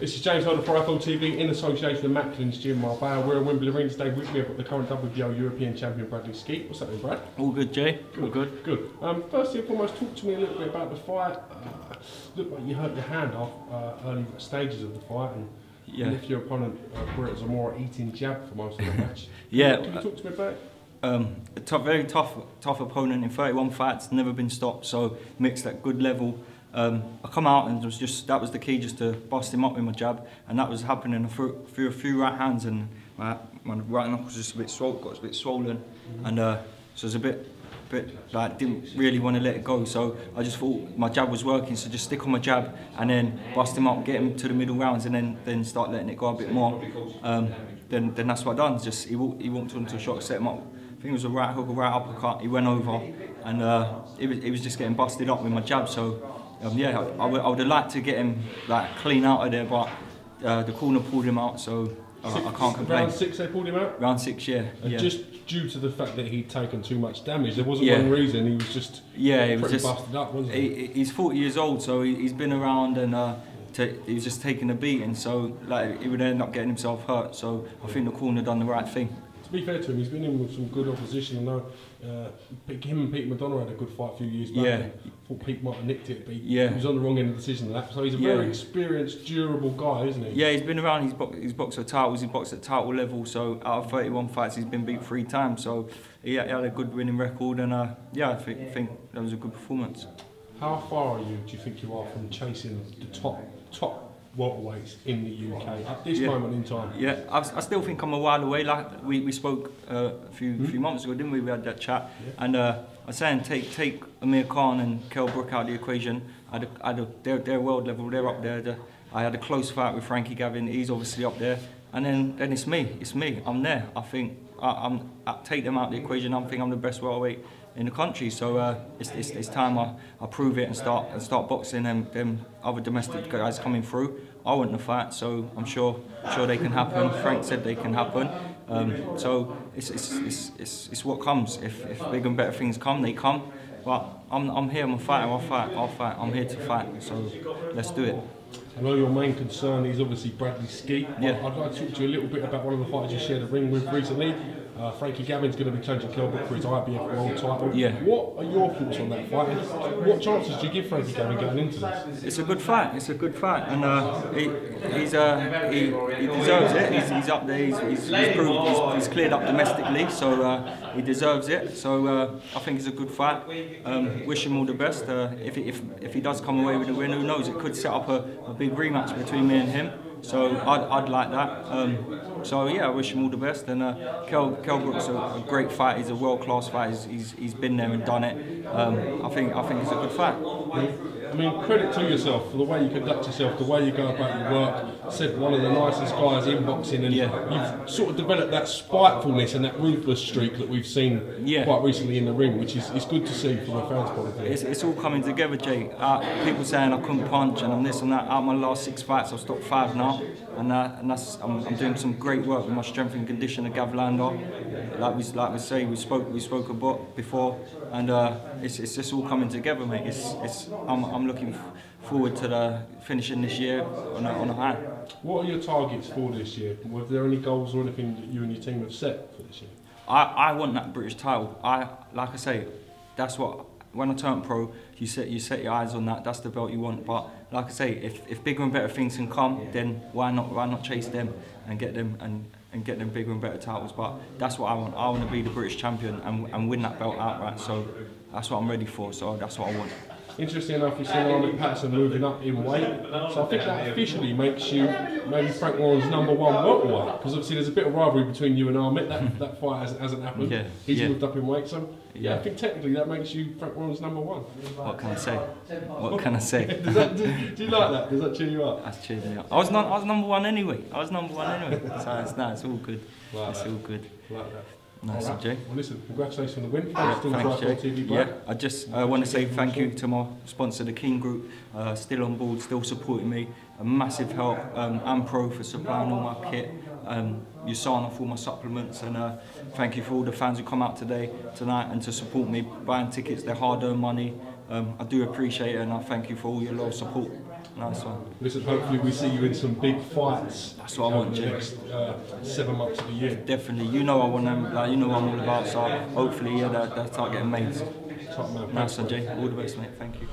This is James Holder for FLTV in association with Macklin's Gym Marbella. We're in Wembley Arena today. With me, I've got the current WBO European champion Bradley Skeete. What's happening, Brad? All good, Jay. Good. All good. Good. First and foremost, talk to me a little bit about the fight. Looked like you hurt your hand off early stages of the fight, and if your opponent brought it as a more eating jab for most of the match. Yeah. Can you talk to me about it? A very tough opponent in 31 fights, never been stopped, so mixed at good level. I come out and that was the key, just to bust him up with my jab, and that was happening through a few right hands, and my right knuckle was just a bit swollen, and so it was a bit like, didn't really want to let it go, so I just thought my jab was working, so just stick on my jab and then bust him up, get him to the middle rounds, and then start letting it go a bit more. Then that's what I done. Just he walked onto a shot, set him up. I think it was a right hook, a right uppercut. He went over, and he was just getting busted up with my jab. So yeah, I would have liked to get him like clean out of there, but the corner pulled him out, so I can't complain. Round 6 they pulled him out? Round 6, yeah. And just due to the fact that he'd taken too much damage, there wasn't one reason, he was just pretty busted up, wasn't he? He's 40 years old, so he's been around, and he was just taking a beating, so like, he would end up getting himself hurt, so I think the corner done the right thing. To be fair to him, he's been in with some good opposition. I know him and Pete McDonough had a good fight a few years back. I thought Pete might have nicked it, but he was on the wrong end of the decision of that. So he's a very experienced, durable guy, isn't he? Yeah, he's been around, he's boxed at titles, he's boxed at title level, so out of 31 fights he's been beat 3 times, so he had a good winning record, and yeah, I think that was a good performance. How far do you think you are from chasing the top welterweights in the UK at this moment in time? Yeah, I still think I'm a while away. Like we spoke a few months ago, didn't we? We had that chat, and I was saying take Amir Khan and Kell Brook out of the equation. They're world level. They're up there. I had a close fight with Frankie Gavin. He's obviously up there, and then it's me. It's me. I'm there. I think I take them out of the equation. I think I'm the best welterweight in the country, so it's time I prove it and start boxing them other domestic guys coming through. I want the fight, so I'm sure they can happen. Frank said they can happen, so it's what comes. If bigger and better things come, they come. But I'm here. I'm a fighter. I'll fight. I'm here to fight. So let's do it. I know your main concern is obviously Bradley Skeete. Yeah. I'd like to talk to you a little bit about one of the fighters you shared a ring with recently. Frankie Gavin's going to be challenging Kell Brook for his IBF world title. Yeah. What are your thoughts on that fight? And what chances do you give Frankie Gavin going into this? It's a good fight. It's a good fight, and he deserves it. He's up there. He's proved he's cleared up domestically, so he deserves it. So I think it's a good fight. Wish him all the best. If he does come away with a win, who knows? It could set up a big rematch between me and him. So I'd like that. So yeah, I wish him all the best. And Kell Brook's a great fight. He's a world-class fighter. He's been there and done it. I think it's a good fight. I mean, credit to yourself for the way you conduct yourself, the way you go about your work. Said one of the nicest guys in boxing, and you've sort of developed that spitefulness and that ruthless streak that we've seen quite recently in the ring, which is good to see from a fan's point of view. It's all coming together, Jay. People saying I couldn't punch and I'm this and that. Out of my last 6 fights, I've stopped 5 now, and I'm doing some great work with my strength and conditioner, Gav Lander. Like we say, we spoke about before, and it's just all coming together, mate. I'm looking forward to finishing this year on a high. What are your targets for this year? Were there any goals or anything that you and your team have set for this year? I want that British title. Like I say, that's what. When I turn pro, you set your eyes on that. That's the belt you want. But like I say, if bigger and better things can come, then why not chase them and get them and get them bigger and better titles? But that's what I want. I want to be the British champion and win that belt outright. So that's what I'm ready for. So that's what I want. Interesting enough, we've seen Ahmed Patterson moving up in weight, so I think that officially makes you maybe Frank Warren's #1 welterweight, because obviously there's a bit of rivalry between you and Ahmed. That fight hasn't happened. He's moved up in weight, so I think technically that makes you Frank Warren's #1. What can I say? What can I say? do you like that? Does that cheer you up? That's cheered me up. I was #1 anyway. So it's all good. Like it's all good. Like that. Nice, right. Jay. Well, listen, congratulations on the win. Thanks, Jay. I just want to say thank you to my sponsor, the King Group, still on board, still supporting me. A massive help. Ampro for supplying all my kit. You sign off all my supplements, and thank you for all the fans who come out tonight, and to support me, buying tickets. They're hard-earned money. I do appreciate it, and I thank you for all your loyal support. Nice one. Listen, hopefully we see you in some big fights. That's what I want, the Jay. next 7 months of the year. Definitely. You know I want them, like, you know what I'm all about, so hopefully, yeah, they'll start getting made. Top man. Nice one, Jay. All the best, mate. Thank you.